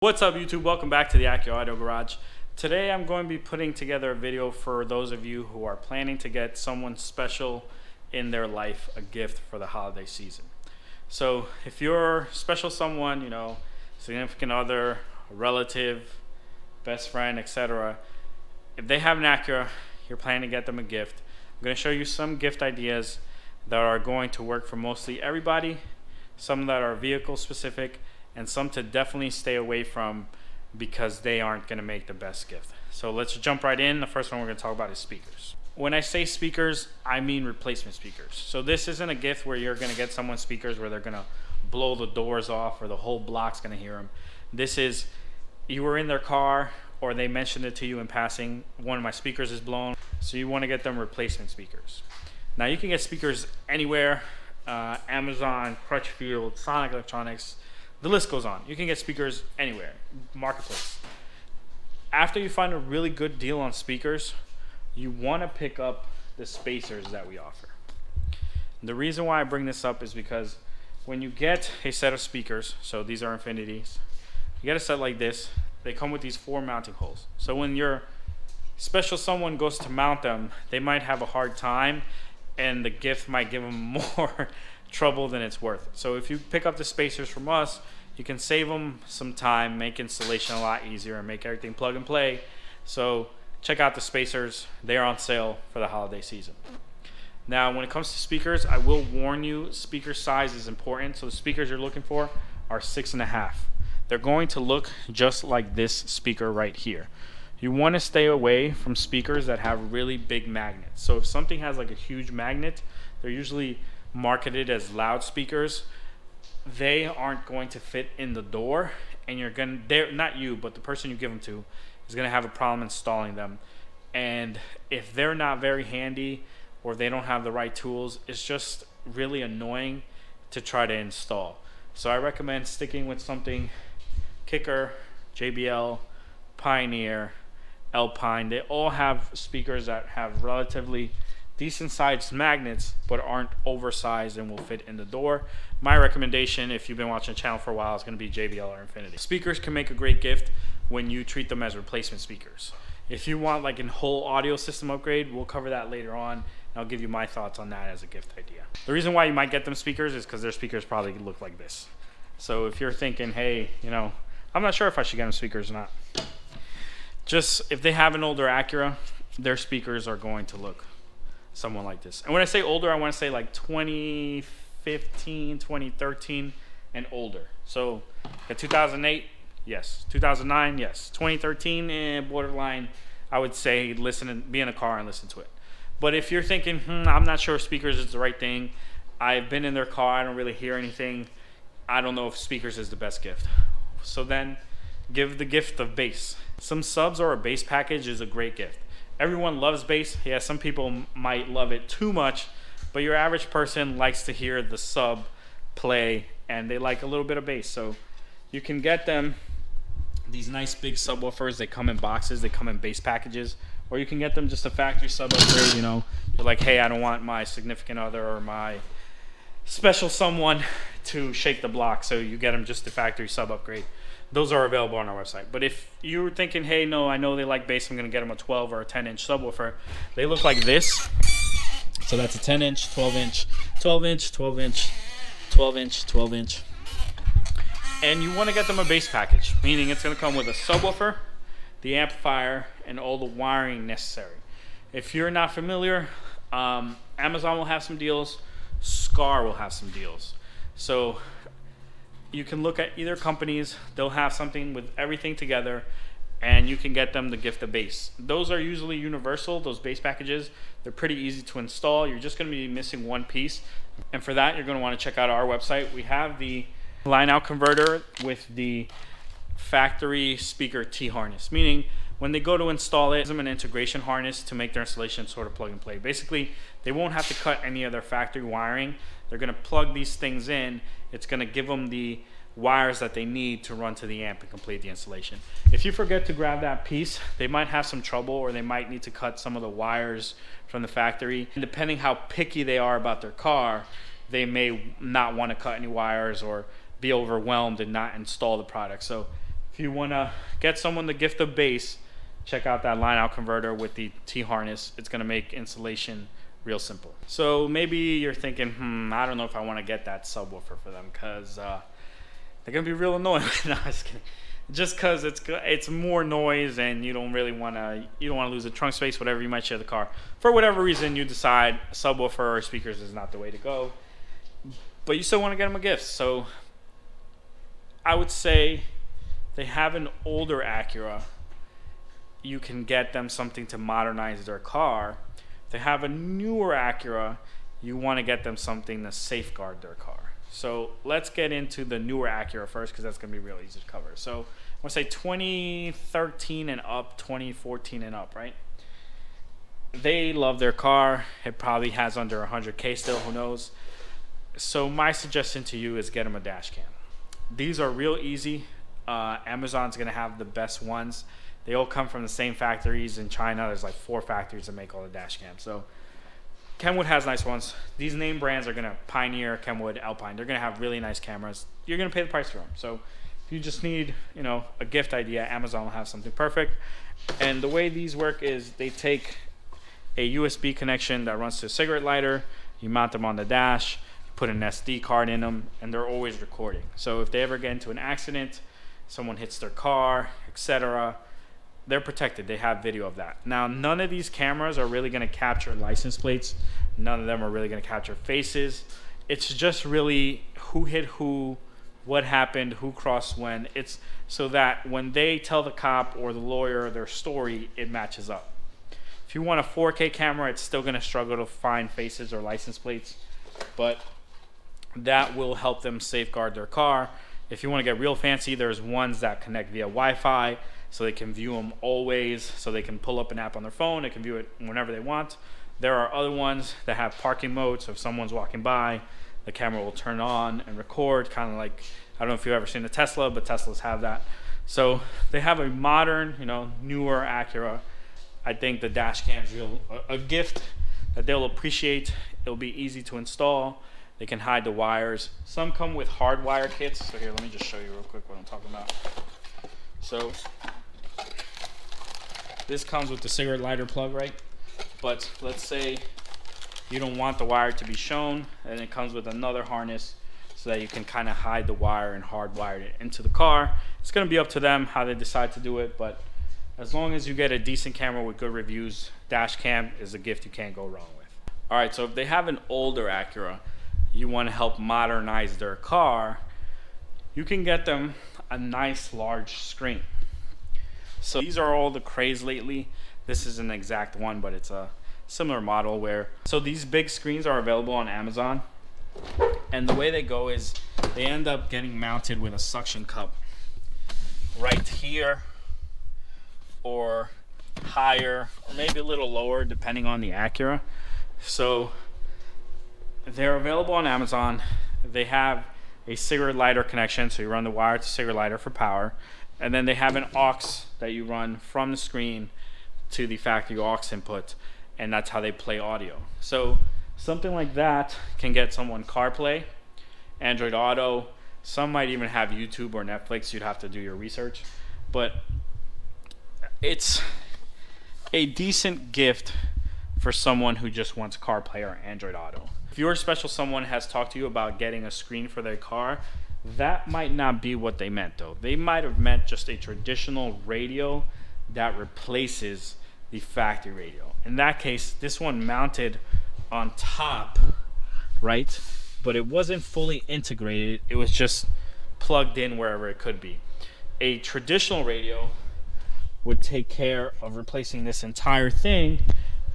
What's up YouTube? Welcome back to the Acura Auto Garage. Today I'm going to be putting together a video for those of you who are planning to get someone special in their life a gift for the holiday season. So if you're special someone, significant other, a relative, best friend, etc., if they have an Acura, you're planning to get them a gift. I'm going to show you some gift ideas that are going to work for mostly everybody, some that are vehicle specific, and some to definitely stay away from because they aren't going to make the best gift. So let's jump right in. The first one we're going to talk about is speakers. When I say speakers, I mean replacement speakers. So this isn't a gift where you're going to get someone speakers where they're going to blow the doors off or the whole block's going to hear them. This is, you were in their car or they mentioned it to you in passing, one of my speakers is blown, so you want to get them replacement speakers. Now you can get speakers anywhere, Amazon, Crutchfield, Sonic Electronics, the list goes on. You can get speakers anywhere, marketplace. After you find a really good deal on speakers, you want to pick up the spacers that we offer. The reason why I bring this up is because when you get a set of speakers, so these are infinities, you get a set like this, they come with these 4 mounting holes. So when your special someone goes to mount them, they might have a hard time and the gift might give them more trouble than it's worth. So if you pick up the spacers from us, you can save them some time, make installation a lot easier, and make everything plug and play. So check out the spacers. They are on sale for the holiday season. Now when it comes to speakers, I will warn you, speaker size is important. So the speakers you're looking for are 6.5. They're going to look just like this speaker right here. You want to stay away from speakers that have really big magnets. So if something has like a huge magnet, they're usually marketed as loudspeakers. They aren't going to fit in the door, and they're not you, but the person you give them to is going to have a problem installing them. And if they're not very handy or they don't have the right tools, it's just really annoying to try to install. So I recommend sticking with something Kicker, JBL, Pioneer, Alpine. They all have speakers that have relatively decent sized magnets but aren't oversized and will fit in the door. My recommendation, if you've been watching the channel for a while, is going to be JBL or Infinity. Speakers can make a great gift when you treat them as replacement speakers. If you want like a whole audio system upgrade, we'll cover that later on, and I'll give you my thoughts on that as a gift idea. The reason why you might get them speakers is because their speakers probably look like this. So if you're thinking, hey, I'm not sure if I should get them speakers or not, just if they have an older Acura, their speakers are going to look someone like this. And when I say older, I want to say like 2015, 2013 and older. So at 2008, yes. 2009, yes. 2013, borderline, I would say be in a car and listen to it. But if you're thinking, I'm not sure if speakers is the right thing, I've been in their car, I don't really hear anything, I don't know if speakers is the best gift. So then give the gift of bass. Some subs or a bass package is a great gift. Everyone loves bass. Yeah, some people might love it too much, but your average person likes to hear the sub play and they like a little bit of bass. So you can get them these nice big subwoofers. They come in boxes, they come in bass packages, or you can get them just a factory sub upgrade. You're like, hey, I don't want my significant other or my special someone to shake the block, so you get them just the factory sub upgrade. Those are available on our website. But if you're thinking, hey, no, I know they like bass, I'm going to get them a 12 or a 10-inch subwoofer, they look like this. So that's a 10-inch, 12-inch, 12-inch, 12-inch, 12-inch, 12-inch. And you want to get them a bass package, meaning it's going to come with a subwoofer, the amplifier, and all the wiring necessary. If you're not familiar, Amazon will have some deals. Scar will have some deals. So you can look at either companies. They'll have something with everything together, and you can get them the gift of bass. Those are usually universal, those bass packages. They're pretty easy to install. You're just going to be missing one piece, and for that you're going to want to check out our website. We have the line out converter with the factory speaker T-harness, meaning when they go to install it, give them an integration harness to make their installation sort of plug and play. Basically, they won't have to cut any of their factory wiring. They're going to plug these things in. It's going to give them the wires that they need to run to the amp and complete the installation. If you forget to grab that piece, they might have some trouble, or they might need to cut some of the wires from the factory. And depending how picky they are about their car, they may not want to cut any wires or be overwhelmed and not install the product. So If you want to get someone to gift a bass, check out that line out converter with the T-harness. It's going to make installation real simple. So maybe you're thinking, I don't know if I want to get that subwoofer for them because they're going to be real annoying. No, I'm just kidding. Just because it's more noise and you don't want to lose the trunk space, whatever, you might share the car. For whatever reason, you decide a subwoofer or speakers is not the way to go. But you still want to get them a gift. So I would say they have an older Acura, you can get them something to modernize their car. If they have a newer Acura, you want to get them something to safeguard their car. So let's get into the newer Acura first because that's going to be real easy to cover. So I'm going to say 2013 and up, 2014 and up, right? They love their car. It probably has under 100K still, who knows? So my suggestion to you is get them a dash cam. These are real easy. Amazon's going to have the best ones. They all come from the same factories in China. There's like 4 factories that make all the dash cams. So Kenwood has nice ones. These name brands are going to Pioneer, Kenwood, Alpine. They're going to have really nice cameras. You're going to pay the price for them. So if you just need, a gift idea, Amazon will have something perfect. And the way these work is they take a USB connection that runs to a cigarette lighter. You mount them on the dash, you put an SD card in them, and they're always recording. So if they ever get into an accident, someone hits their car, etc., they're protected. They have video of that. Now, none of these cameras are really going to capture license plates. None of them are really going to capture faces. It's just really who hit who, what happened, who crossed when. It's so that when they tell the cop or the lawyer their story, it matches up. If you want a 4K camera, it's still going to struggle to find faces or license plates, but that will help them safeguard their car. If you want to get real fancy, there's ones that connect via Wi-Fi, so they can view them always, so they can pull up an app on their phone, they can view it whenever they want. There are other ones that have parking mode, so if someone's walking by, the camera will turn on and record, kind of like, I don't know if you've ever seen a Tesla, but Teslas have that. So they have a modern, newer Acura. I think the dash cam is a gift that they'll appreciate. It'll be easy to install. They can hide the wires. Some come with hardwired kits. So here, let me just show you real quick what I'm talking about. So this comes with the cigarette lighter plug, right? But let's say you don't want the wire to be shown, and it comes with another harness so that you can kind of hide the wire and hardwire it into the car. It's going to be up to them how they decide to do it, but as long as you get a decent camera with good reviews, dash cam is a gift you can't go wrong with. All right, so if they have an older Acura, you want to help modernize their car, you can get them a nice large screen. So these are all the craze lately. This is an exact one, but it's a similar model so these big screens are available on Amazon, and the way they go is they end up getting mounted with a suction cup right here, or higher, or maybe a little lower depending on the Acura. So they're available on Amazon. They have a cigarette lighter connection, so you run the wire to cigarette lighter for power, and then they have an aux that you run from the screen to the factory aux input, and that's how they play audio. So something like that can get someone CarPlay, Android Auto. Some might even have YouTube or Netflix. You'd have to do your research, but it's a decent gift for someone who just wants CarPlay or Android Auto. If your special someone has talked to you about getting a screen for their car, that might not be what they meant though. They might have meant just a traditional radio that replaces the factory radio. In that case, this one mounted on top, right? But it wasn't fully integrated. It was just plugged in wherever it could be. A traditional radio would take care of replacing this entire thing,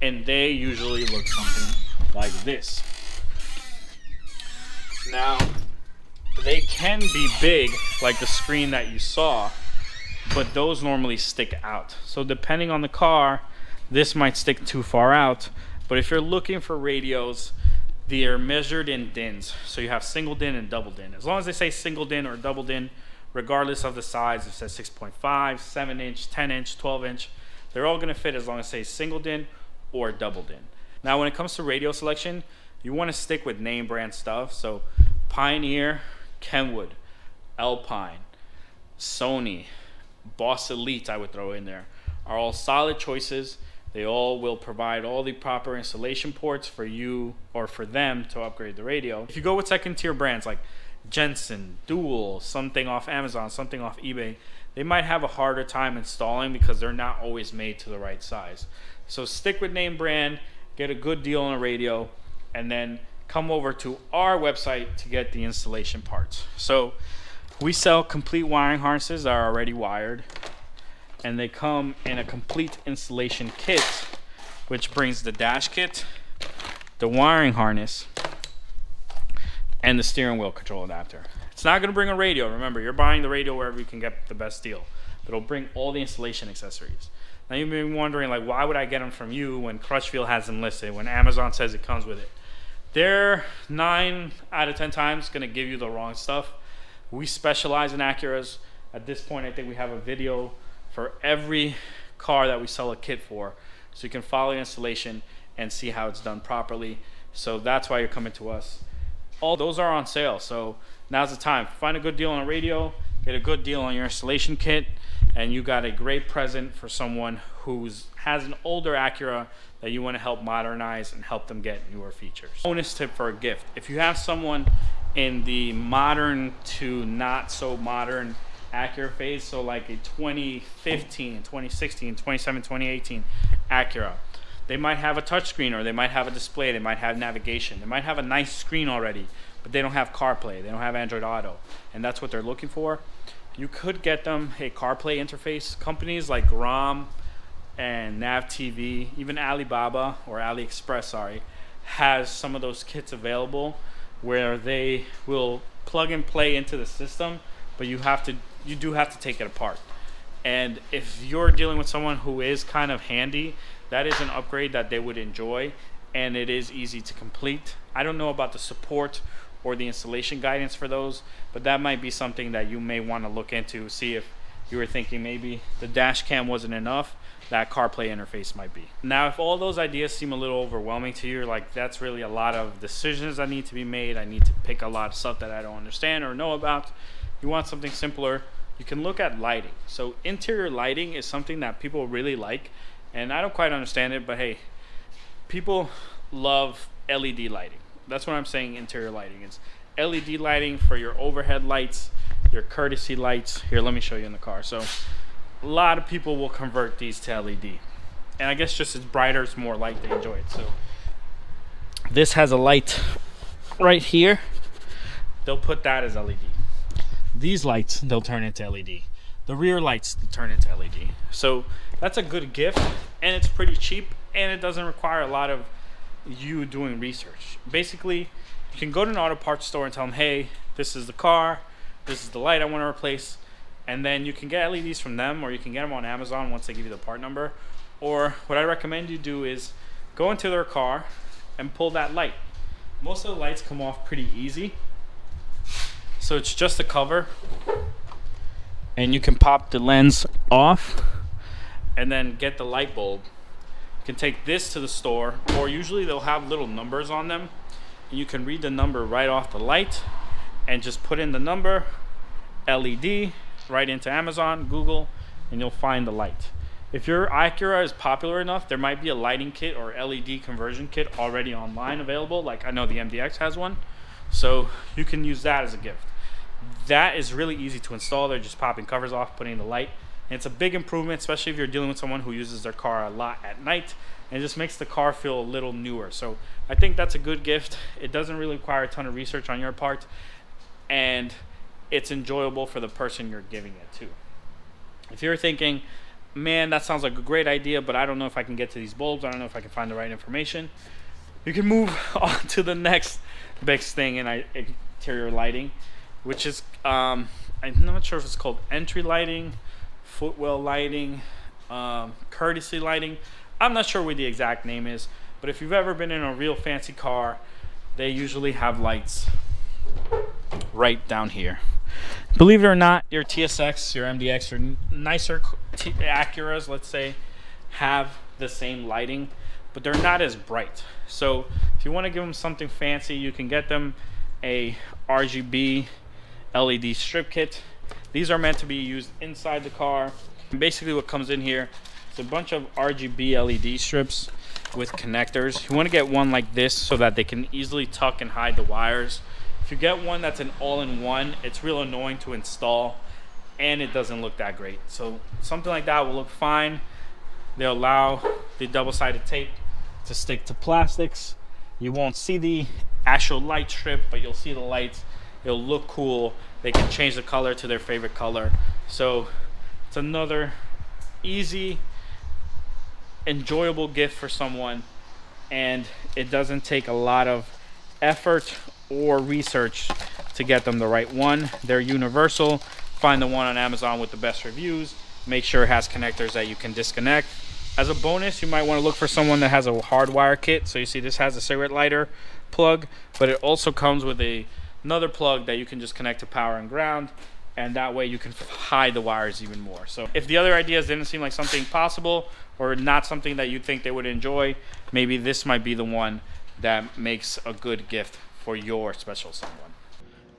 and they usually look something like this. Now, they can be big, like the screen that you saw, but those normally stick out. So depending on the car, this might stick too far out. But if you're looking for radios, they are measured in DINs. So you have single DIN and double DIN. As long as they say single DIN or double DIN, regardless of the size, it says 6.5, 7-inch, 10-inch, 12-inch, they're all going to fit as long as they say single DIN or double DIN. Now, when it comes to radio selection, you want to stick with name brand stuff. So Pioneer, Kenwood, Alpine, Sony, Boss Elite I would throw in there, are all solid choices. They all will provide all the proper installation ports for you or for them to upgrade the radio. If you go with second tier brands like Jensen, Dual, something off Amazon, something off eBay, they might have a harder time installing because they're not always made to the right size. So stick with name brand, get a good deal on a radio, and then come over to our website to get the installation parts. So we sell complete wiring harnesses that are already wired, and they come in a complete installation kit, which brings the dash kit, the wiring harness, and the steering wheel control adapter. It's not going to bring a radio. Remember, you're buying the radio wherever you can get the best deal, but it'll bring all the installation accessories. Now you may be wondering, like, why would I get them from you when Crutchfield has them listed, when Amazon says it comes with it? They're 9 out of 10 times going to give you the wrong stuff. We specialize in Acuras. At this point, I think we have a video for every car that we sell a kit for, so you can follow the installation and see how it's done properly. So that's why you're coming to us. All those are on sale, so now's the time. Find a good deal on a radio, get a good deal on your installation kit, and you got a great present for someone who has an older Acura that you want to help modernize and help them get newer features. Bonus tip for a gift: if you have someone in the modern to not so modern Acura phase, so like a 2015, 2016, 2017, 2018 Acura, they might have a touchscreen, or they might have a display, they might have navigation, they might have a nice screen already, but they don't have CarPlay, they don't have Android Auto, and that's what they're looking for. You could get them a CarPlay interface. Companies like ROM and Nav TV, even Alibaba or AliExpress, sorry, has some of those kits available where they will plug and play into the system, but you do have to take it apart. And if you're dealing with someone who is kind of handy, that is an upgrade that they would enjoy, and it is easy to complete. I don't know about the support or the installation guidance for those, but that might be something that you may want to look into, see if you were thinking maybe the dash cam wasn't enough, that CarPlay interface might be. Now, if all those ideas seem a little overwhelming to you, like that's really a lot of decisions that need to be made, I need to pick a lot of stuff that I don't understand or know about, you want something simpler, you can look at lighting. So interior lighting is something that people really like, and I don't quite understand it, but hey, people love LED lighting. That's what I'm saying interior lighting is. LED lighting for your overhead lights, your courtesy lights. Here, let me show you in the car. So a lot of people will convert these to LED, and I guess just it's brighter, it's more light, they enjoy it. So this has a light right here, they'll put that as LED. These lights, they'll turn into LED. The rear lights turn into LED. So that's a good gift, and it's pretty cheap, and it doesn't require a lot of you doing research. Basically, you can go to an auto parts store and tell them, hey, this is the car, this is the light I want to replace, and then you can get LEDs from them, or you can get them on Amazon once they give you the part number. Or what I recommend you do is go into their car and pull that light. Most of the lights come off pretty easy, so it's just a cover, and you can pop the lens off and then get the light bulb. You can take this to the store, or usually they'll have little numbers on them, and you can read the number right off the light and just put in the number, LED, right into Amazon, Google, and you'll find the light. If your Acura is popular enough, there might be a lighting kit or LED conversion kit already online available, like I know the MDX has one, so you can use that as a gift. That is really easy to install. They're just popping covers off, putting in the light, and it's a big improvement, especially if you're dealing with someone who uses their car a lot at night, and it just makes the car feel a little newer. So I think that's a good gift. It doesn't really require a ton of research on your part, and it's enjoyable for the person you're giving it to. If you're thinking, man, that sounds like a great idea, but I don't know if I can get to these bulbs, I don't know if I can find the right information, you can move on to the next big thing in interior lighting, which is, I'm not sure if it's called entry lighting, footwell lighting, courtesy lighting. I'm not sure what the exact name is, but if you've ever been in a real fancy car, they usually have lights right down here. Believe it or not, your TSX, your MDX, your nicer Acuras, let's say, have the same lighting, but they're not as bright. So if you want to give them something fancy, you can get them a RGB LED strip kit. These are meant to be used inside the car. And basically what comes in here is a bunch of RGB LED strips with connectors. You want to get one like this so that they can easily tuck and hide the wires. If you get one that's an all-in-one, it's real annoying to install and it doesn't look that great. So something like that will look fine. They'll allow the double-sided tape to stick to plastics. You won't see the actual light strip, but you'll see the lights. It'll look cool. They can change the color to their favorite color. So it's another easy, enjoyable gift for someone, and it doesn't take a lot of effort or research to get them the right one. They're universal. Find the one on Amazon with the best reviews. Make sure it has connectors that you can disconnect. As a bonus, you might want to look for someone that has a hardwire kit. So you see this has a cigarette lighter plug, but it also comes with another plug that you can just connect to power and ground, and that way you can hide the wires even more. So if the other ideas didn't seem like something possible or not something that you think they would enjoy, maybe this might be the one that makes a good gift for your special someone.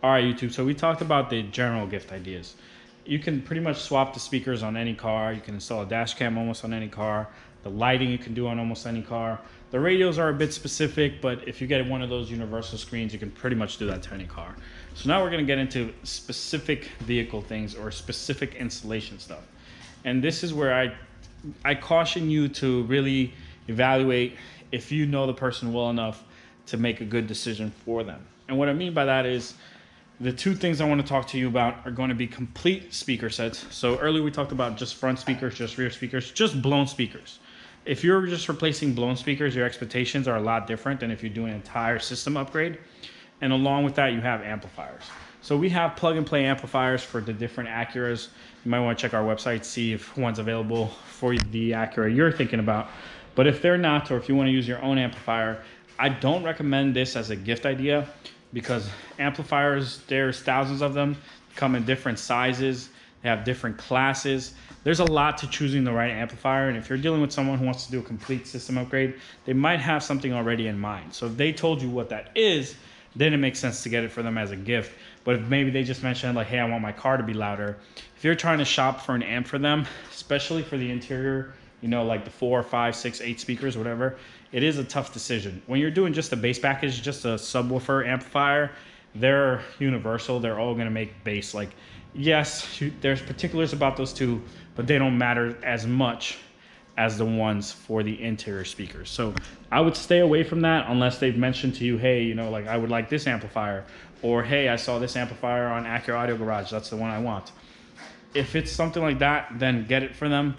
All right, YouTube, so we talked about the general gift ideas. You can pretty much swap the speakers on any car. You can install a dash cam almost on any car. The lighting you can do on almost any car. The radios are a bit specific, but if you get one of those universal screens, you can pretty much do that to any car. So now we're gonna get into specific vehicle things or specific installation stuff. And this is where I caution you to really evaluate if you know the person well enough to make a good decision for them. And what I mean by that is, the two things I want to talk to you about are going to be complete speaker sets. So earlier we talked about just front speakers, just rear speakers, just blown speakers. If you're just replacing blown speakers, your expectations are a lot different than if you do an entire system upgrade. And along with that, you have amplifiers. So we have plug and play amplifiers for the different Acuras. You might want to check our website, see if one's available for the Acura you're thinking about. But if they're not, or if you want to use your own amplifier, I don't recommend this as a gift idea, because amplifiers, there's thousands of them, come in different sizes, they have different classes. There's a lot to choosing the right amplifier, and if you're dealing with someone who wants to do a complete system upgrade, they might have something already in mind. So if they told you what that is, then it makes sense to get it for them as a gift. But if maybe they just mentioned like, hey, I want my car to be louder, if you're trying to shop for an amp for them, especially for the interior, you know, like the 4, 5, 6, 8 speakers, whatever, it is a tough decision. When you're doing just a bass package, just a subwoofer amplifier, they're universal. They're all gonna make bass. Like, yes, there's particulars about those two, but they don't matter as much as the ones for the interior speakers. So I would stay away from that unless they've mentioned to you, hey, you know, like I would like this amplifier, or hey, I saw this amplifier on Acura Audio Garage, that's the one I want. If it's something like that, then get it for them.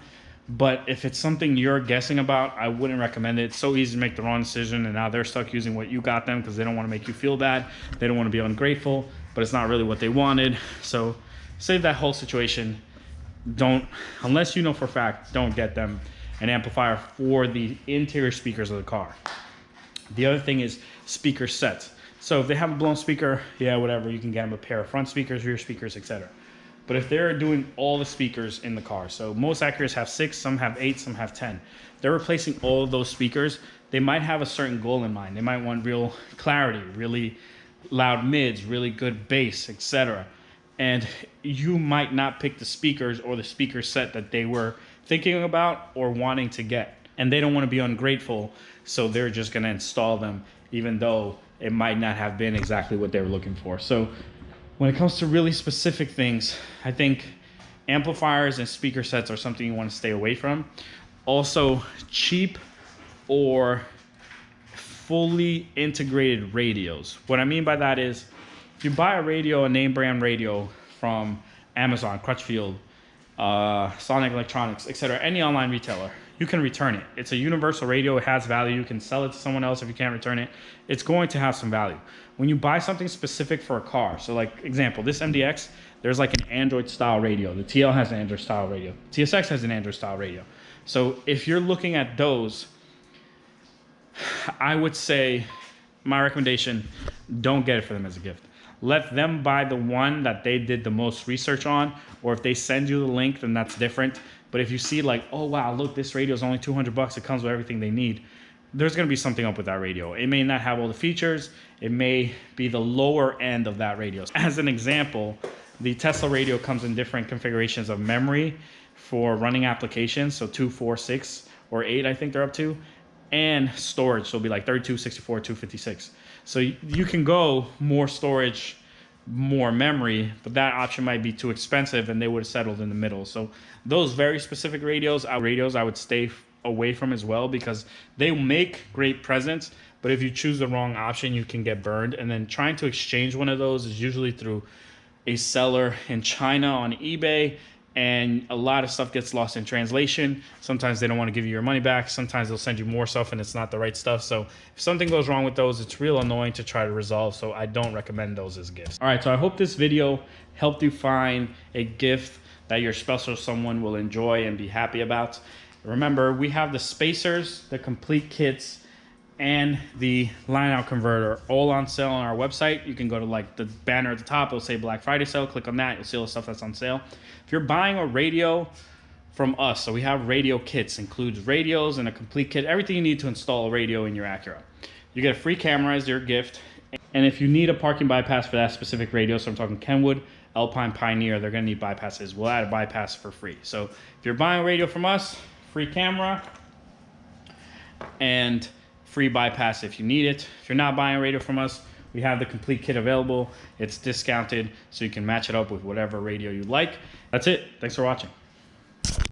But if it's something you're guessing about, I wouldn't recommend it. It's so easy to make the wrong decision, and now they're stuck using what you got them because they don't want to make you feel bad. They don't want to be ungrateful, but it's not really what they wanted. So save that whole situation. Don't, unless you know for a fact, don't get them an amplifier for the interior speakers of the car. The other thing is speaker sets. So if they have a blown speaker, yeah, whatever, you can get them a pair of front speakers, rear speakers, etc. But if they're doing all the speakers in the car, so most Acuras have 6, some have 8, some have 10. They're replacing all of those speakers. They might have a certain goal in mind. They might want real clarity, really loud mids, really good bass, etc. And you might not pick the speakers or the speaker set that they were thinking about or wanting to get. And they don't want to be ungrateful, so they're just going to install them, even though it might not have been exactly what they were looking for. So when it comes to really specific things, I think amplifiers and speaker sets are something you want to stay away from. Also, cheap or fully integrated radios. What I mean by that is, if you buy a radio, a name brand radio from Amazon, Crutchfield, Sonic Electronics, etc., any online retailer, you can return it. It's a universal radio. It has value. You can sell it to someone else if you can't return it. It's going to have some value. When you buy something specific for a car, so like example, this MDX, there's like an Android style radio. The TL has an Android style radio. TSX has an Android style radio. So if you're looking at those, I would say my recommendation, don't get it for them as a gift. Let them buy the one that they did the most research on, or if they send you the link, then that's different. But if you see like, oh wow, look, this radio is only $200, it comes with everything they need, there's gonna be something up with that radio. It may not have all the features, it may be the lower end of that radio. As an example, The Tesla radio comes in different configurations of memory for running applications, so 2, 4, 6, or 8, I think they're up to, and storage, so it'll be like 32, 64, 256. So you can go more storage, more memory, but that option might be too expensive and they would have settled in the middle. So those very specific radios I would stay away from as well, because they make great presents, but if you choose the wrong option, you can get burned. And then trying to exchange one of those is usually through a seller in China on eBay, and a lot of stuff gets lost in translation. Sometimes they don't want to give you your money back. Sometimes they'll send you more stuff and it's not the right stuff. So if something goes wrong with those, it's real annoying to try to resolve. So I don't recommend those as gifts. All right, so I hope this video helped you find a gift that your special someone will enjoy and be happy about. Remember, we have the spacers, the complete kits, and the line out converter all on sale on our website. You can go to like the banner at the top, it'll say Black Friday sale, click on that, you'll see all the stuff that's on sale. If you're buying a radio from us, so we have radio kits, includes radios and a complete kit, everything you need to install a radio in your Acura. You get a free camera as your gift, and if you need a parking bypass for that specific radio, so I'm talking Kenwood, Alpine, Pioneer, they're gonna need bypasses. We'll add a bypass for free. So if you're buying a radio from us, free camera and free bypass if you need it. If you're not buying a radio from us, we have the complete kit available. It's discounted, so you can match it up with whatever radio you like. That's it. Thanks for watching.